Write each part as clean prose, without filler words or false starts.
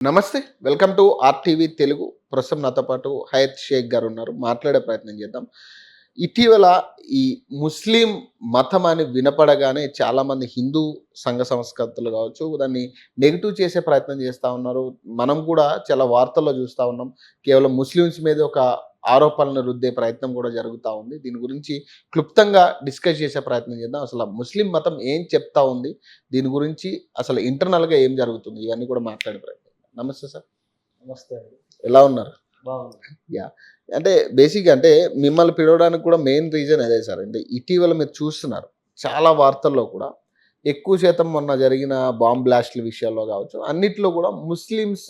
నమస్తే. Welcome to RTV Telugu. ప్రస్తుతం నాతో పాటు హయత్ షేక్ గారు ఉన్నారు. మాట్లాడే ప్రయత్నం చేద్దాం. ఇటీవల ఈ ముస్లిం మతం అని వినపడగానే చాలామంది హిందూ సంఘ సంస్కర్తలు కావచ్చు, దాన్ని నెగెటివ్ చేసే ప్రయత్నం చేస్తా ఉన్నారు. మనం కూడా చాలా వార్తల్లో చూస్తా ఉన్నాం. కేవలం ముస్లిమ్స్ మీద ఒక ఆరోపణలు రుద్దే ప్రయత్నం కూడా జరుగుతా ఉంది. దీని గురించి క్లుప్తంగా డిస్కస్ చేసే ప్రయత్నం చేద్దాం. అసలు ముస్లిం మతం ఏం చెప్తా ఉంది? దీని గురించి అసలు ఇంటర్నల్‌గా ఏం జరుగుతుంది? ఇవన్నీ కూడా మాట్లాడే ప్రయత్నం. నమస్తే సార్. నమస్తే అండి. ఎలా ఉన్నారు? బాగుంది. యాహ్! అంటే బేసిక్‌గా అంటే మిమ్మల్ని పిలవడానికి కూడా మెయిన్ రీజన్ అదే సార్. అంటే ఇటీవల మీరు చూస్తున్నారు. చాలా వార్తల్లో కూడా ఎక్కువ శాతం మొన్న జరిగిన బాంబ్ బ్లాస్ట్‌ల విషయాల్లో కావచ్చు, అన్నిట్లో కూడా ముస్లిమ్స్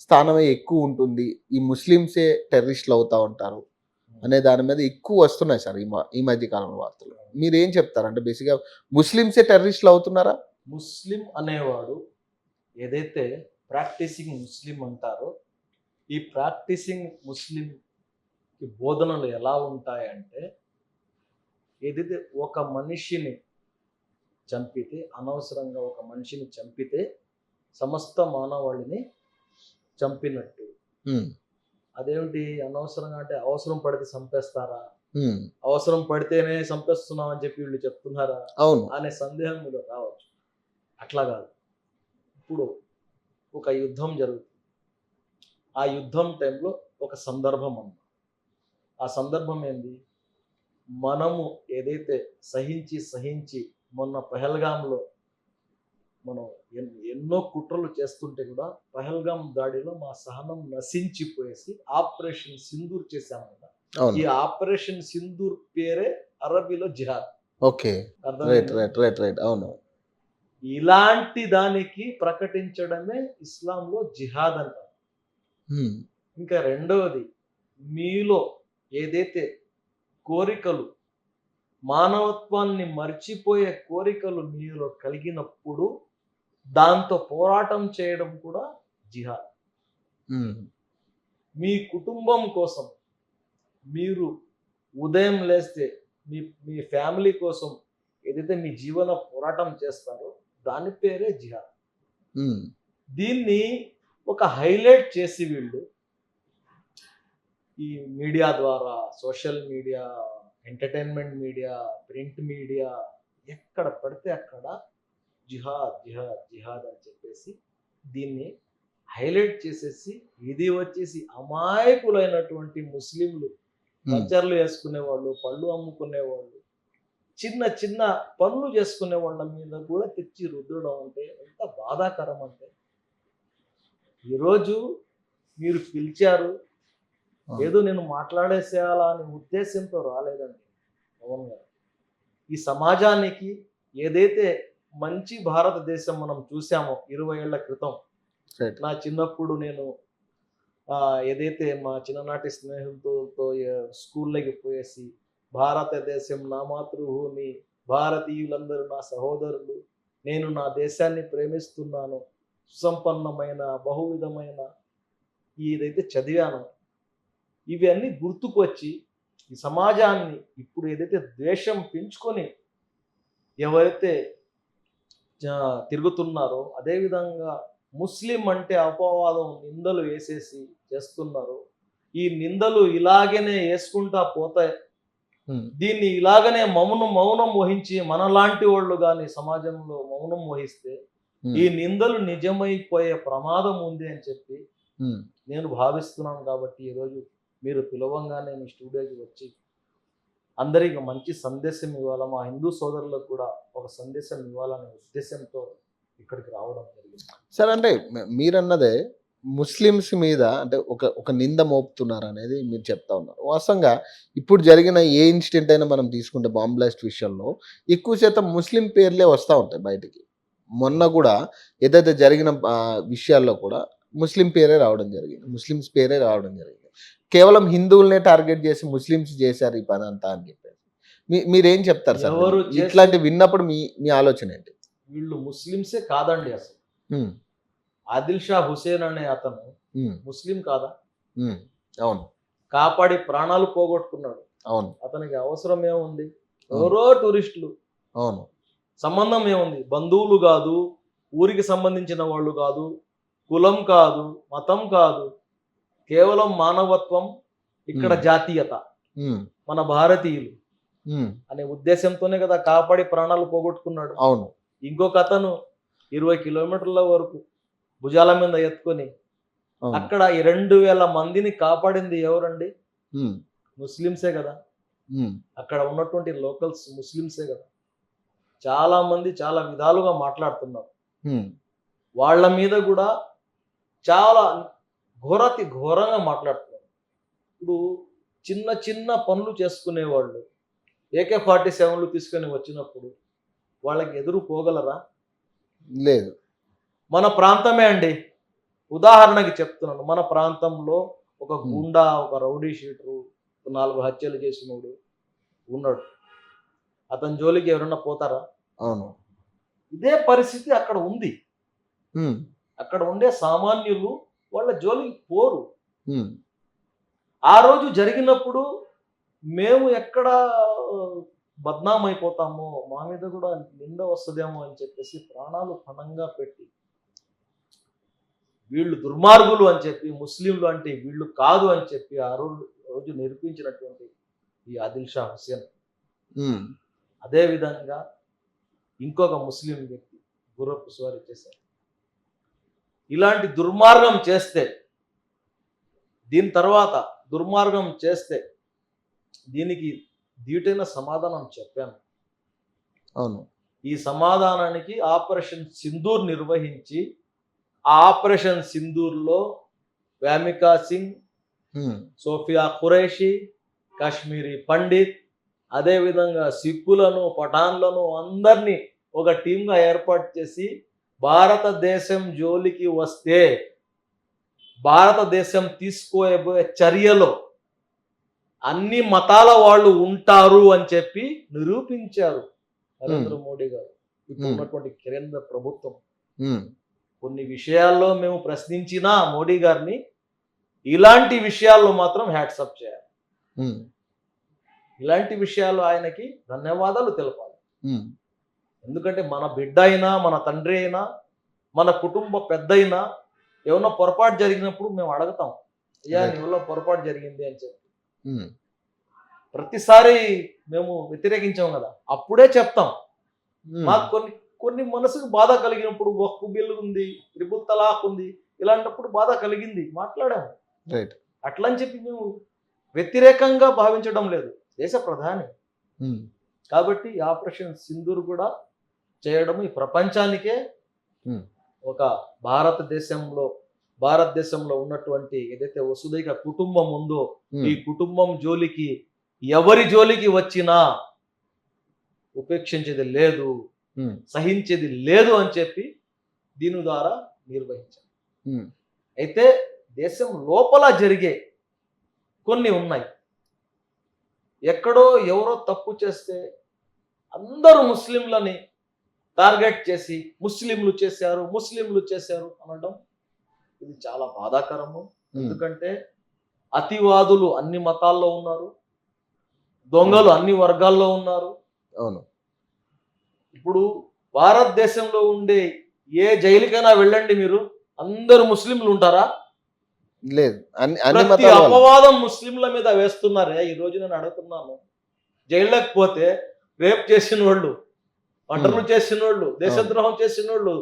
స్థానమే ఎక్కువ ఉంటుంది. ఈ ముస్లిమ్సే టెర్రరిస్ట్‌లు అవుతా ఉంటారు అనే దాని మీద ఎక్కువ వస్తున్నాయి సార్ ఈ మధ్య కాలంలో వార్తలు. మీరేం చెప్తారు? అంటే బేసిక్‌గా ముస్లిమ్సే టెర్రరిస్ట్‌లు అవుతున్నారా? ముస్లిం అనేవాడు ఏదైతే ప్రాక్టీసింగ్ ముస్లిం అంటారో, ఈ ప్రాక్టీసింగ్ ముస్లింకి బోధనలు ఎలా ఉంటాయంటే, ఏదైతే ఒక మనిషిని చంపితే, అనవసరంగా ఒక మనిషిని చంపితే సమస్త మానవాళిని చంపినట్టు. హ్మ్. అదేమిటి అనవసరంగా అంటే అవసరం పడితే చంపేస్తారా? హ్మ్. అవసరం పడితేనే చంపేస్తున్నాం అని చెప్పి వీళ్ళు చెప్తున్నారా? అవును. అనే సందేహం మీలో రావచ్చు. అట్లా కాదు. ఇప్పుడు ఒక యుద్ధం జరుగుతుంది. ఆ యుద్ధం టైంలో ఒక సందర్భం అన్నమాట. ఆ సందర్భం ఏంది? మనము ఏదైతే సహించి మొన్న పహల్గామ్‌లో మనం ఎన్నో కుట్రలు చేస్తుంటే కూడా పహల్గామ్ దాడిలో మా సహనం నశించిపోయేసి ఆపరేషన్ సింధూర్ చేశాం కదా! అవును. ఈ ఆపరేషన్ సింధూర్ పేరే అరబీలో జిహాద్. ఓకే. రైట్. అర్థమైందా? రైట్. రైట్. రైట్. అవును. ఇలాంటి దానికి ప్రకటించడమే ఇస్లాంలో జిహాద్ అంటారు. హ్మ్. ఇంకా రెండవది, మీలో ఏదైతే కోరికలు, మానవత్వాన్ని మర్చిపోయే కోరికలు మీలో కలిగినప్పుడు దాంతో పోరాటం చేయడం కూడా జిహాద్. హ్మ్. మీ కుటుంబం కోసం మీరు ఉదయం లేస్తే మీ మీ ఫ్యామిలీ కోసం ఏదైతే మీ జీవన పోరాటం చేస్తారో దాని పేరే జిహాద్. హ్మ్. దీన్ని ఒక హైలైట్ చేసి వీళ్ళు ఈ మీడియా ద్వారా, social media, entertainment media, print media ఎక్కడ పడితే అక్కడ జిహాద్, జిహాద్, జిహాద్ అని చెప్పేసి దీన్ని హైలైట్ చేసేసి, ఇది వచ్చేసి అమాయకులైనటువంటి ముస్లింలు, హ్మ్. పంచర్లు వేసుకునేవాళ్ళు, పళ్ళు అమ్ముకునేవాళ్ళు, చిన్న చిన్న పనులు చేసుకునే వాళ్ళ మీద కూడా తెచ్చి రుద్దడం అంటే ఎంత బాధాకరం అంటే, ఈరోజు మీరు పిలిచారు, ఏదో నేను మాట్లాడేసేయాలా అనే ఉద్దేశంతో రాలేదండి పవన్ గారు. ఈ సమాజానికి ఏదైతే మంచి భారతదేశం మనం చూసామో 20 ఏళ్ల క్రితం, రైట్. నా చిన్నప్పుడు నేను ఏదైతే మా చిన్ననాటి స్నేహితులతో స్కూల్లోకి పోయేసి, భారతదేశం నా మాతృభూమి, భారతీయులందరూ నా సహోదరులు, నేను నా దేశాన్ని ప్రేమిస్తున్నాను, సుసంపన్నమైన బహువిధమైన ఏదైతే చదివానో ఇవన్నీ గుర్తుకొచ్చి ఈ సమాజాన్ని ఇప్పుడు ఏదైతే ద్వేషం పెంచుకొని ఎవరైతే తిరుగుతున్నారో, అదేవిధంగా ముస్లిం అంటే అపవాదం నిందలు వేసేసి చేస్తున్నారు. ఈ నిందలు ఇలాగనే వేసుకుంటా పోతే హ్మ్. దీన్ని ఇలాగనే మౌనం వహించి మనలాంటి వాళ్ళు కానీ సమాజంలో మౌనం వహిస్తే ఈ హ్మ్. నిందలు నిజమైపోయే ప్రమాదం ఉంది అని చెప్పి హ్మ్. నేను భావిస్తున్నాను. కాబట్టి ఈరోజు మీరు పిలవంగానే మీ స్టూడియోకి వచ్చి అందరికి మంచి సందేశం ఇవ్వాలా, మా హిందూ సోదరులకు కూడా ఒక సందేశం ఇవ్వాలనే ఉద్దేశంతో ఇక్కడికి రావడం జరిగింది. సార్ అంటే మీరన్నదే ముస్లిమ్స్ మీద అంటే ఒక నింద మోపుతున్నారనేది మీరు చెప్తా ఉన్నారు. వాస్తవంగా ఇప్పుడు జరిగిన ఏ ఇన్సిడెంట్ అయినా మనం తీసుకుంటే బాంబ్ బ్లాస్ట్ విషయంలో ఎక్కువ శాతం ముస్లిం పేర్లే వస్తా ఉంటాయి బయటికి. మొన్న గూడా ఏదైతే జరిగిన విషయాల్లో కూడా ముస్లిం పేరే రావడం జరిగింది. ముస్లిమ్స్ పేరే రావడం జరిగింది. కేవలం హిందువులనే టార్గెట్ చేసి ముస్లిమ్స్ చేశారు ఈ పనంతా అని చెప్పేసి. మీరేం చెప్తారు సార్? ఎవరు ఇట్లాంటివి విన్నప్పుడు మీ మీ ఆలోచన ఏంటి? వీళ్ళు ముస్లిమ్సే కాదండి అసలు. హ్మ్. ఆదిల్ షా హుసేన్ అనే అతను హ్మ్. ముస్లిం కాదా? హ్మ్. అవును. కాపాడి ప్రాణాలు పోగొట్టుకున్నాడు. అవును. అతనికి అవసరం ఏముంది? అవును. ఎవరో టూరిస్టులు, అవును. సంబంధం ఏముంది? బంధువులు కాదు, ఊరికి సంబంధించిన వాళ్ళు కాదు, కులం కాదు, మతం కాదు, కేవలం మానవత్వం, ఇక్కడ జాతీయత, ఉమ్, మన భారతీయులు ఉమ్, అనే ఉద్దేశంతోనే కదా కాపాడి ప్రాణాలు పోగొట్టుకున్నాడు. అవును. ఇంకొక అతను 20 కిలోమీటర్ల వరకు భుజాల మీద ఎత్తుకొని అవును. అక్కడ ఈ 2000 మందిని కాపాడింది ఎవరండి? ఉమ్, ముస్లిమ్సే కదా. ఉమ్, అక్కడ ఉన్నటువంటి లోకల్స్ ముస్లిమ్సే కదా. చాలా మంది చాలా విధాలుగా మాట్లాడుతున్నారు. ఉమ్, వాళ్ళ మీద కూడా చాలా ఘోరాతి ఘోరంగా మాట్లాడుతున్నారు. ఇప్పుడు చిన్న చిన్న పనులు చేసుకునేవాళ్ళు AK-47లు తీసుకొని వచ్చినప్పుడు వాళ్ళకి ఎదురు పోగలరా? లేదు. మన ప్రాంతమే అండి, ఉదాహరణకి చెప్తున్నాను, మన ప్రాంతంలో ఒక గుండా, ఒక రౌడీ షీటరు, 4 హత్యలు చేసినోడు ఉన్నాడు. అతని జోలికి ఎవరన్నా పోతారా? అవును. ఇదే పరిస్థితి అక్కడ ఉంది. ఉమ్, అక్కడ ఉండే సామాన్యులు వాళ్ళ జోలికి పోరు. ఉమ్, ఆ రోజు జరిగినప్పుడు మేము ఎక్కడ బద్నాం అయిపోతామో, మా మీద కూడా నింద వస్తుందేమో అని చెప్పేసి ప్రాణాలు పణంగా పెట్టి వీళ్ళు దుర్మార్గులు అని చెప్పి, ముస్లింలు అంటే వీళ్ళు కాదు అని చెప్పి ఆ రోజు నిరూపించినటువంటి ఈ ఆదిల్ షా హుసేన్, ఉమ్, అదేవిధంగా ఇంకొక ముస్లిం వ్యక్తి గుర్రపు స్వారీ చేశారు. ఇలాంటి దుర్మార్గం చేస్తే, దీని తర్వాత దుర్మార్గం చేస్తే దీనికి ధీటైన సమాధానం చెప్పాను. అవును. ఈ సమాధానానికి ఆపరేషన్ సింధూర్ నిర్వహించి, ఆ ఆపరేషన్ సింధూర్లో వ్యామికా సింగ్, ఉమ్, సోఫియా ఖురైషి, కాశ్మీరీ పండిత్, అదేవిధంగా సిక్కులను, పఠాన్లను అందరినీ ఒక టీంగా ఏర్పాటు చేసి భారతదేశం జోలికి వస్తే భారతదేశం తీసుకోబోయే చర్యలో అన్ని మతాల వాళ్ళు ఉంటారు అని చెప్పి నిరూపించారు నరేంద్ర మోడీ గారు, ఇప్పుడు ఉన్నటువంటి కేంద్ర ప్రభుత్వం. ఉమ్, కొన్ని విషయాల్లో మేము ప్రశ్నించినా మోడీ గారిని, ఇలాంటి విషయాల్లో మాత్రం హ్యాట్సప్ చేయాలి. ఉమ్, ఇలాంటి విషయాలు ఆయనకి ధన్యవాదాలు తెలపాలి. ఉమ్, ఎందుకంటే మన బిడ్డ అయినా, మన తండ్రి అయినా, మన కుటుంబ పెద్ద అయినా ఏమన్నా పొరపాటు జరిగినప్పుడు మేము అడుగుతాం, అయ్యా నీ వల్ల పొరపాటు జరిగింది అని చెప్పి. ఉమ్, ప్రతిసారి మేము వ్యతిరేకించాం కదా, అప్పుడే చెప్తాం. ఉమ్, మాకు కొన్ని కొన్ని మనసుకు బాధ కలిగినప్పుడు, వక్ఫ్ బిల్లు ఉంది, త్రిపుల్ తలాక్ ఉంది, ఇలాంటప్పుడు బాధ కలిగింది, మాట్లాడాము. రైట్. అట్లా అని చెప్పి మేము వ్యతిరేకంగా భావించడం లేదు, దేశ ప్రధాని ఉమ్, కాబట్టి ఈ ఆపరేషన్ సింధూర్ కూడా చేయడం ఈ ప్రపంచానికే ఉమ్, ఒక భారతదేశంలో ఉన్నటువంటి ఏదైతే వసుదైక కుటుంబం ఉందో, ఈ కుటుంబం జోలికి ఎవరి జోలికి వచ్చినా ఉపేక్షించేది లేదు, ఉమ్, సహించేది లేదు అని చెప్పి దీని ద్వారా నిర్వహించారు. ఉమ్, అయితే దేశం లోపల జరిగే కొన్ని ఉన్నాయి. ఎక్కడో ఎవరో తప్పు చేస్తే అందరూ ముస్లింలని టార్గెట్ చేసి ముస్లింలు చేశారు అనడం ఇది చాలా బాధాకరము. ఎందుకంటే అతివాదులు అన్ని మతాల్లో ఉన్నారు, దొంగలు అన్ని వర్గాల్లో ఉన్నారు. అవును. ఇప్పుడు భారతదేశంలో ఉండే ఏ జైలుకైనా వెళ్ళండి మీరు, అందరు ముస్లింలు ఉంటారా? లేదు. ప్రతి అపవాదం ముస్లింల మీద వేస్తున్నారే. ఈ రోజు నేను అడుగుతున్నాను, జైల్లోకి పోతే రేప్ చేసిన వాళ్ళు, మర్డర్లు చేసిన వాళ్ళు, దేశద్రోహం చేసిన వాళ్ళు,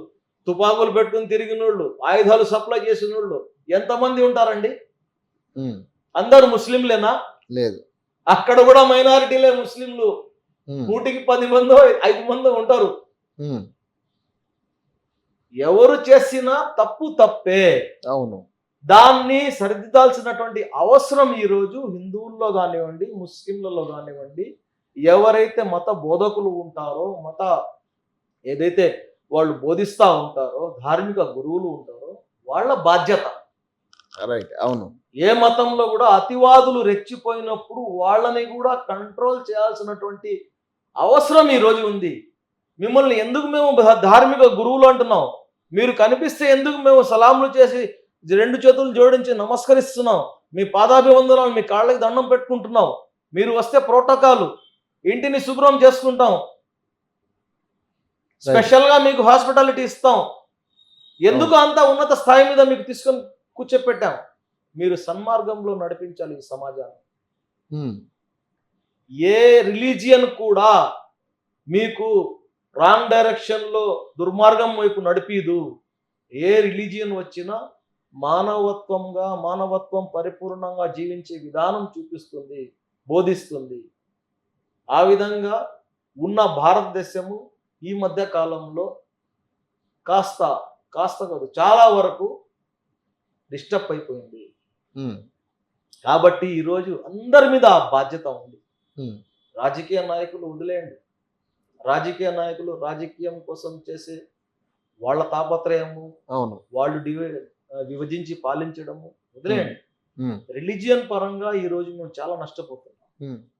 తుపాకులు పెట్టుకుని తిరిగిన వాళ్ళు, ఆయుధాలు సప్లై చేసిన వాళ్ళు ఎంతమంది ఉంటారండి? అందరు ముస్లింలేనా? లేదు. అక్కడ కూడా మైనారిటీలే ముస్లింలు. 100కి 10 మందో 5 మందో ఉంటారు. ఎవరు చేసినా తప్పు తప్పే. అవును. దాన్ని సరిదిద్దాల్సినటువంటి అవసరం ఈరోజు హిందువుల్లో కానివ్వండి, ముస్లింలలో కానివ్వండి, ఎవరైతే మత బోధకులు ఉంటారో, ఏదైతే వాళ్ళు బోధిస్తూ ఉంటారో, ధార్మిక గురువులు ఉంటారో వాళ్ళ బాధ్యత. రైట్. అవును. ఏ మతంలో కూడా అతివాదులు రెచ్చిపోయినప్పుడు వాళ్ళని కూడా కంట్రోల్ చేయాల్సినటువంటి అవసరం ఈరోజు ఉంది. మిమ్మల్ని ఎందుకు మేము ధార్మిక గురువులు అంటున్నాం? మీరు కనిపిస్తే ఎందుకు మేము సలాంలు చేసి 2 చేతులు జోడించి నమస్కరిస్తున్నాం, మీ పాదాభివందనాలు, మీ కాళ్ళకి దండం పెట్టుకుంటున్నాం? మీరు వస్తే ప్రోటోకాల్, ఇంటిని శుభ్రం చేసుకుంటాం, స్పెషల్గా మీకు హాస్పిటాలిటీ ఇస్తాం, ఎందుకు అంత ఉన్నత స్థాయి మీద మీకు తీసుకొని కూర్చోపెట్టాం? మీరు సన్మార్గంలో నడిపించాలి ఈ సమాజాన్ని. ఉమ్, ఏ రిలీజియన్ కూడా మీకు రాంగ్ డైరెక్షన్లో దుర్మార్గం వైపు నడిపిదు. ఏ రిలీజియన్ వచ్చినా మానవత్వం పరిపూర్ణంగా జీవించే విధానం చూపిస్తుంది, బోధిస్తుంది. ఆ విధంగా ఉన్న భారతదేశము ఈ మధ్య కాలంలో కాస్త కాస్త కాదు చాలా వరకు డిస్టర్బ్ అయిపోయింది. ఉమ్, కాబట్టి ఈరోజు అందరి మీద ఆ బాధ్యత ఉంది. ఉమ్, రాజకీయ నాయకులు వదిలేయండి. రాజకీయ నాయకులు రాజకీయం కోసం చేసే వాళ్ళ తాపత్రయము, అవును. వాళ్ళు విభజించి పాలించడము వదిలేయండి. ఉమ్, రిలీజియన్ పరంగా ఈరోజు మేము చాలా నష్టపోతున్నాం. ఉమ్,